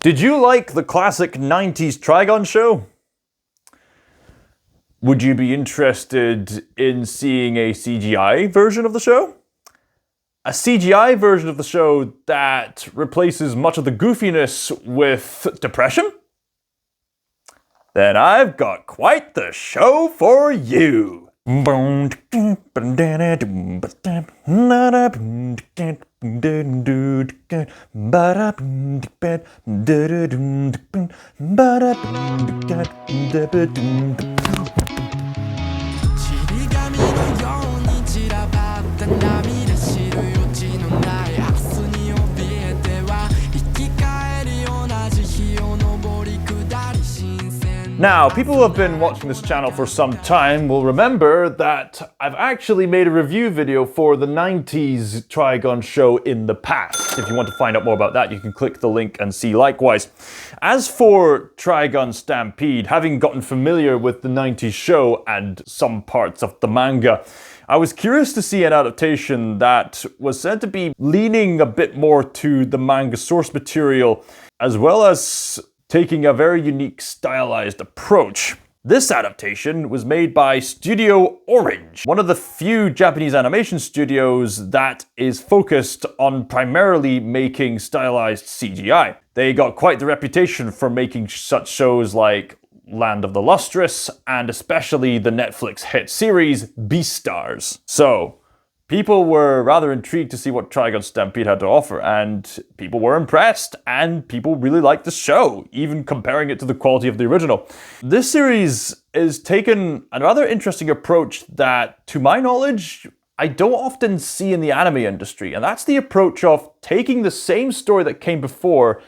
Did you like the classic 90s Trigun show? Would you be interested in seeing a CGI version of the show? A CGI version of the show that replaces much of the goofiness with depression? Then I've got quite the show for you. Now, people who have been watching this channel for some time will remember that I've actually made a review video for the 90s Trigun show in the past. If you want to find out more about that, you can click the link and see likewise. As for Trigun Stampede, having gotten familiar with the 90s show and some parts of the manga, I was curious to see an adaptation that was said to be leaning a bit more to the manga source material, as well as taking a very unique stylized approach. This adaptation was made by Studio Orange, one of the few Japanese animation studios that is focused on primarily making stylized CGI. They got quite the reputation for making such shows like Land of the Lustrous, and especially the Netflix hit series Beastars. So, people were rather intrigued to see what Trigun Stampede had to offer, and people were impressed, and people really liked the show, even comparing it to the quality of the original. This series is taken a rather interesting approach that, to my knowledge, I don't often see in the anime industry, and that's the approach of taking the same story that came before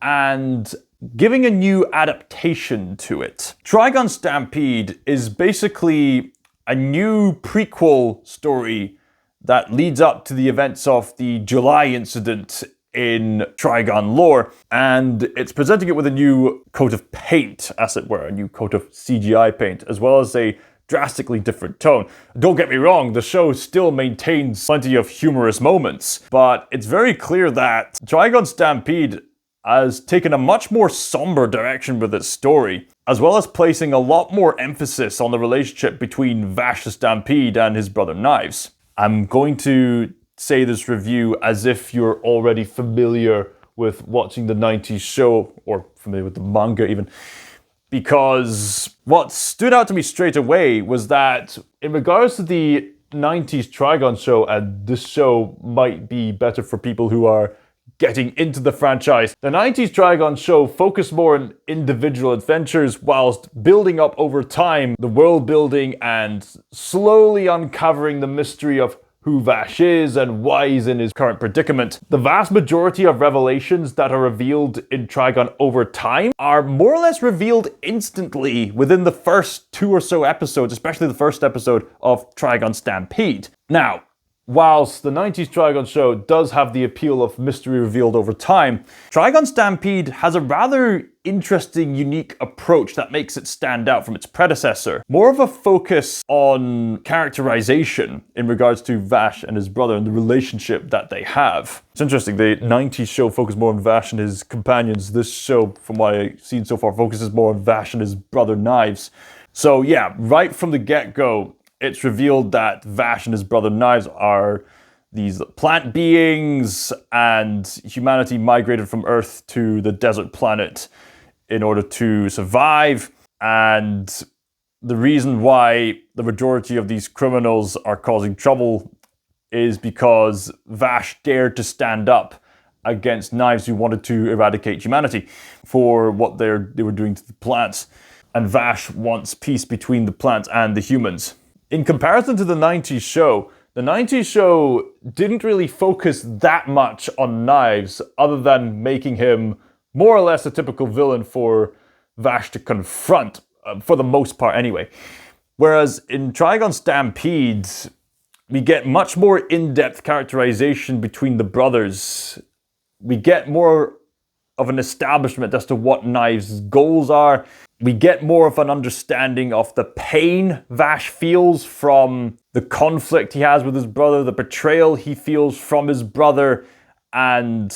and giving a new adaptation to it. Trigun Stampede is basically a new prequel story that leads up to the events of the July incident in Trigun lore, and it's presenting it with a new coat of paint, as it were, a new coat of CGI paint, as well as a drastically different tone. Don't get me wrong, the show still maintains plenty of humorous moments, but it's very clear that Trigun Stampede has taken a much more somber direction with its story, as well as placing a lot more emphasis on the relationship between Vash the Stampede and his brother Knives. I'm going to say this review as if you're already familiar with watching the 90s show, or familiar with the manga even, because what stood out to me straight away was that in regards to the 90s Trigun show, and this show might be better for people who are getting into the franchise, the 90s Trigun show focused more on individual adventures whilst building up over time the world building and slowly uncovering the mystery of who Vash is and why he's in his current predicament. The vast majority of revelations that are revealed in Trigun over time are more or less revealed instantly within the first 2 or so episodes, especially the first episode of Trigun Stampede. Now, whilst the 90s Trigun show does have the appeal of mystery revealed over time, Trigun Stampede has a rather interesting, unique approach that makes it stand out from its predecessor. More of a focus on characterization in regards to Vash and his brother and the relationship that they have. It's interesting, the 90s show focused more on Vash and his companions. This show, from what I've seen so far, focuses more on Vash and his brother Knives. So yeah, right from the get-go, it's revealed that Vash and his brother Knives are these plant beings, and humanity migrated from Earth to the desert planet in order to survive. And the reason why the majority of these criminals are causing trouble is because Vash dared to stand up against Knives, who wanted to eradicate humanity for what they were doing to the plants. And Vash wants peace between the plants and the humans. In comparison to the 90s show didn't really focus that much on Knives, other than making him more or less a typical villain for Vash to confront, for the most part anyway. Whereas in Trigun Stampede, we get much more in-depth characterization between the brothers. We get more of an establishment as to what Knives' goals are. We get more of an understanding of the pain Vash feels from the conflict he has with his brother, the betrayal he feels from his brother, and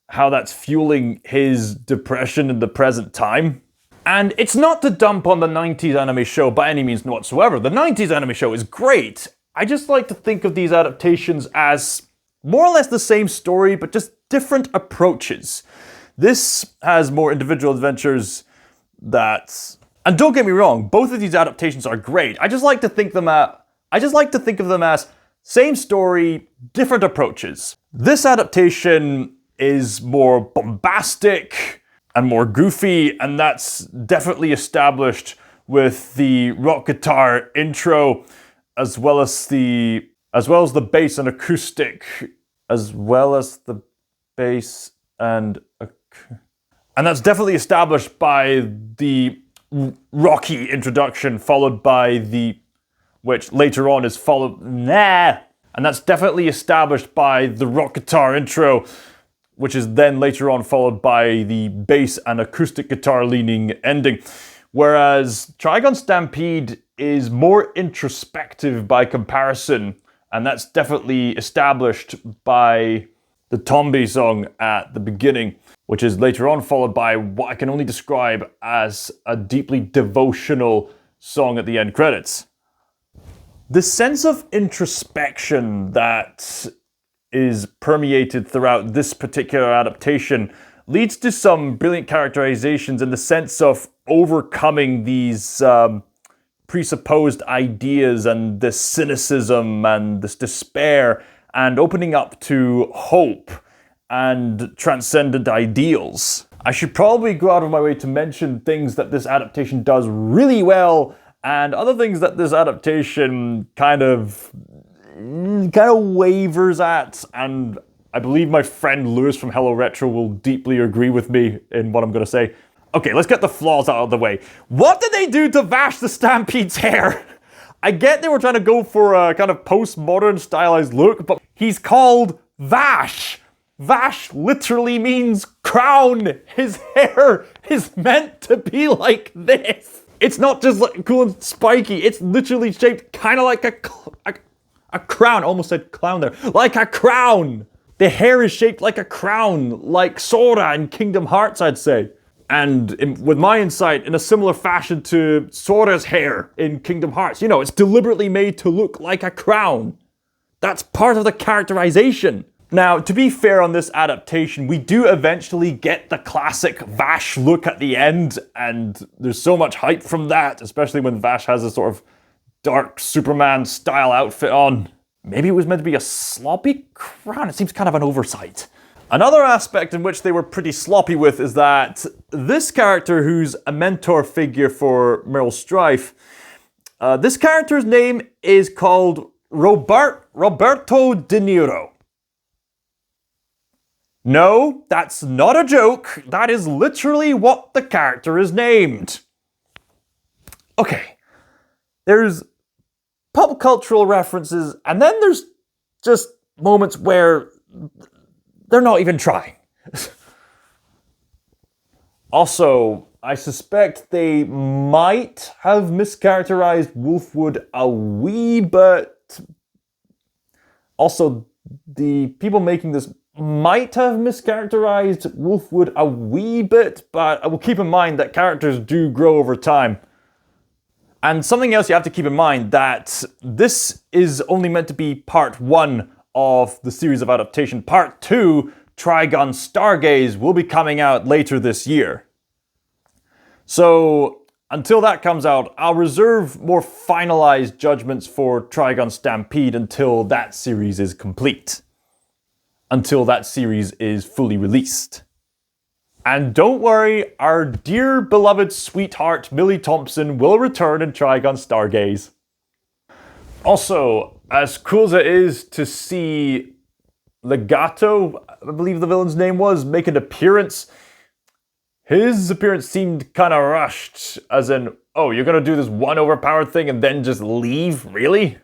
how that's fueling his depression in the present time. And it's not to dump on the 90s anime show by any means whatsoever. The 90s anime show is great. I just like to think of these adaptations as more or less the same story, but just different approaches. This has more individual adventures that... And don't get me wrong, both of these adaptations are great. I just like to think of them as same story, different approaches. This adaptation is more bombastic and more goofy, and that's definitely established with the rock guitar intro, as well as the bass and acoustic, and that's definitely established by the rocky introduction, followed by which later on is followed, and that's definitely established by the rock guitar intro, which is then later on followed by the bass and acoustic guitar leaning ending. Whereas Trigun Stampede is more introspective by comparison, and that's definitely established by the Tombi song at the beginning, which is later on followed by what I can only describe as a deeply devotional song at the end credits. The sense of introspection that is permeated throughout this particular adaptation leads to some brilliant characterizations in the sense of overcoming these presupposed ideas and this cynicism and this despair, and opening up to hope and transcendent ideals. I should probably go out of my way to mention things that this adaptation does really well, and other things that this adaptation kind of wavers at, and I believe my friend Lewis from Hello Retro will deeply agree with me in what I'm going to say. Okay, let's get the flaws out of the way. What did they do to Vash the Stampede's hair? I get they were trying to go for a kind of postmodern stylized look, but he's called Vash. Vash literally means crown. His hair is meant to be like this. It's not just like cool and spiky, it's literally shaped kind of like a crown. Almost said clown there. Like a crown. The hair is shaped like a crown, like Sora in Kingdom Hearts, I'd say. And with my insight, in a similar fashion to Sora's hair in Kingdom Hearts. You know, it's deliberately made to look like a crown. That's part of the characterization. Now, to be fair on this adaptation, we do eventually get the classic Vash look at the end, and there's so much hype from that, especially when Vash has a sort of dark Superman-style outfit on. Maybe it was meant to be a sloppy crown. It seems kind of an oversight. Another aspect in which they were pretty sloppy with is that this character, who's a mentor figure for Meryl Streep, this character's name is called Roberto De Niro. No, that's not a joke. That is literally what the character is named. Okay, there's pop cultural references, and then there's just moments where they're not even trying. Also, I suspect they might have mischaracterized Wolfwood a wee bit. Also, the people making this might have mischaracterized Wolfwood a wee bit, but I will keep in mind that characters do grow over time. And something else you have to keep in mind, that this is only meant to be part 1 of the series of adaptation. Part 2, Trigun Stargaze, will be coming out later this year. So until that comes out, I'll reserve more finalized judgments for Trigun Stampede until that series is complete. Until that series is fully released. And don't worry, our dear beloved sweetheart Millie Thompson will return in Trigun Stargaze. Also, as cool as it is to see Legato, I believe the villain's name was, make an appearance, his appearance seemed kind of rushed, as in, oh, you're going to do this one overpowered thing and then just leave? Really?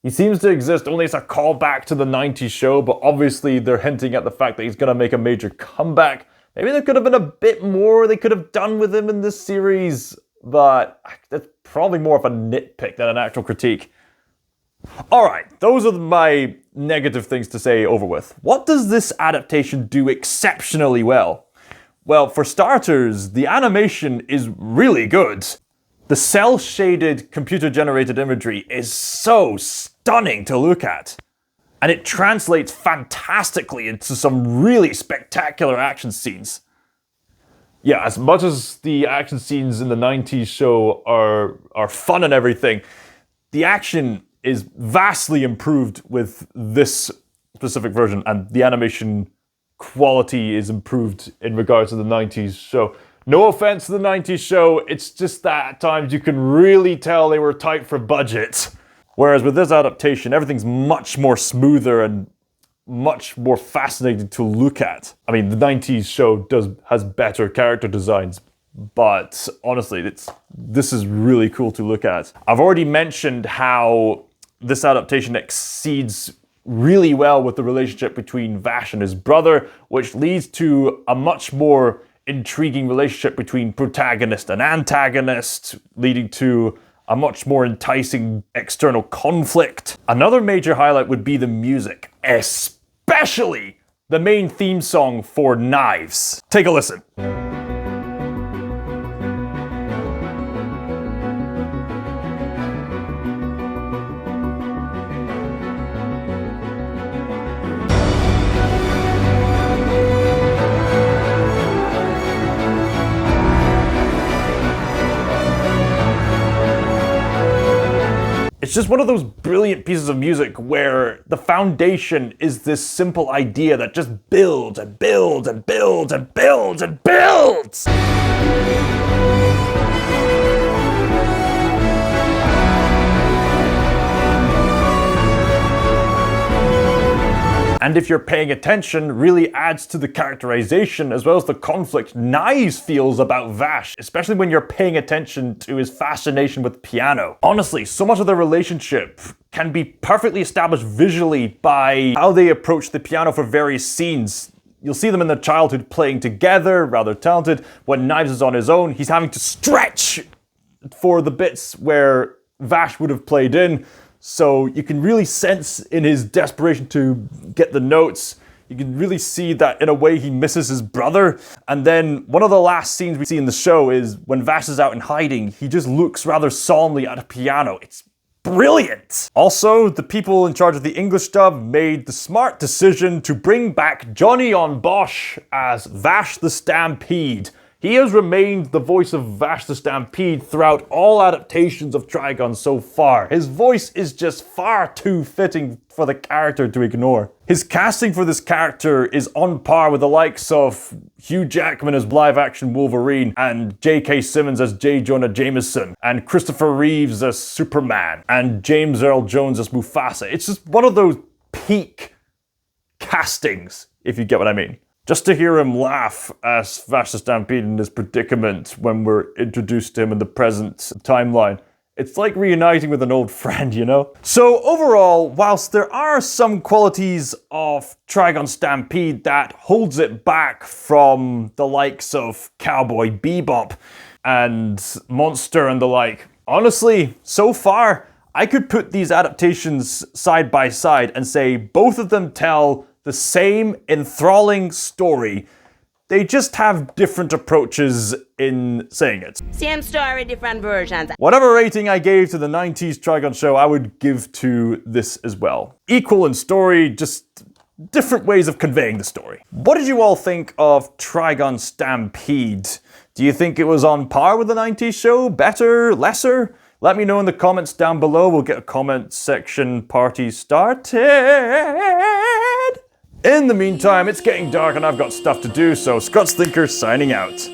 He seems to exist only as a callback to the 90s show, but obviously they're hinting at the fact that he's going to make a major comeback. Maybe there could have been a bit more they could have done with him in this series, but that's probably more of a nitpick than an actual critique. Alright, those are my negative things to say over with. What does this adaptation do exceptionally well? Well, for starters, the animation is really good. The cel-shaded computer-generated imagery is so stunning to look at. And it translates fantastically into some really spectacular action scenes. Yeah, as much as the action scenes in the 90s show are fun and everything, the action is vastly improved with this specific version, and the animation quality is improved in regards to the 90s show. No offense to the 90s show, it's just that at times you can really tell they were tight for budget. Whereas with this adaptation, everything's much more smoother and much more fascinating to look at. I mean, the 90s show has better character designs, but honestly, this is really cool to look at. I've already mentioned how this adaptation exceeds really well with the relationship between Vash and his brother, which leads to a much more intriguing relationship between protagonist and antagonist, leading to a much more enticing external conflict. Another major highlight would be the music, especially the main theme song for Knives. Take a listen. It's just one of those brilliant pieces of music where the foundation is this simple idea that just builds and builds and builds and builds and builds. And if you're paying attention, really adds to the characterization as well as the conflict Knives feels about Vash, especially when you're paying attention to his fascination with piano. Honestly, so much of their relationship can be perfectly established visually by how they approach the piano for various scenes. You'll see them in their childhood playing together, rather talented. When Knives is on his own, he's having to stretch for the bits where Vash would have played in. So you can really sense in his desperation to get the notes, you can really see that in a way he misses his brother. And then one of the last scenes we see in the show is when Vash is out in hiding, he just looks rather solemnly at a piano. It's brilliant. Also, the people in charge of the English dub made the smart decision to bring back Johnny on Bosch as Vash the Stampede. He has remained the voice of Vash the Stampede throughout all adaptations of Trigun so far. His voice is just far too fitting for the character to ignore. His casting for this character is on par with the likes of Hugh Jackman as live-action Wolverine, and J.K. Simmons as J. Jonah Jameson, and Christopher Reeves as Superman, and James Earl Jones as Mufasa. It's just one of those peak castings, if you get what I mean. Just to hear him laugh as Vash the Stampede in his predicament when we're introduced to him in the present timeline, it's like reuniting with an old friend, you know? So overall, whilst there are some qualities of Trigun Stampede that holds it back from the likes of Cowboy Bebop and Monster and the like, honestly, so far, I could put these adaptations side by side and say both of them tell the same enthralling story. They just have different approaches in saying it. Same story, different versions. Whatever rating I gave to the 90s Trigun show, I would give to this as well. Equal in story, just different ways of conveying the story. What did you all think of Trigun Stampede? Do you think it was on par with the 90s show? Better? Lesser? Let me know in the comments down below. We'll get a comment section party started. In the meantime, it's getting dark and I've got stuff to do, so ScotsThinker signing out.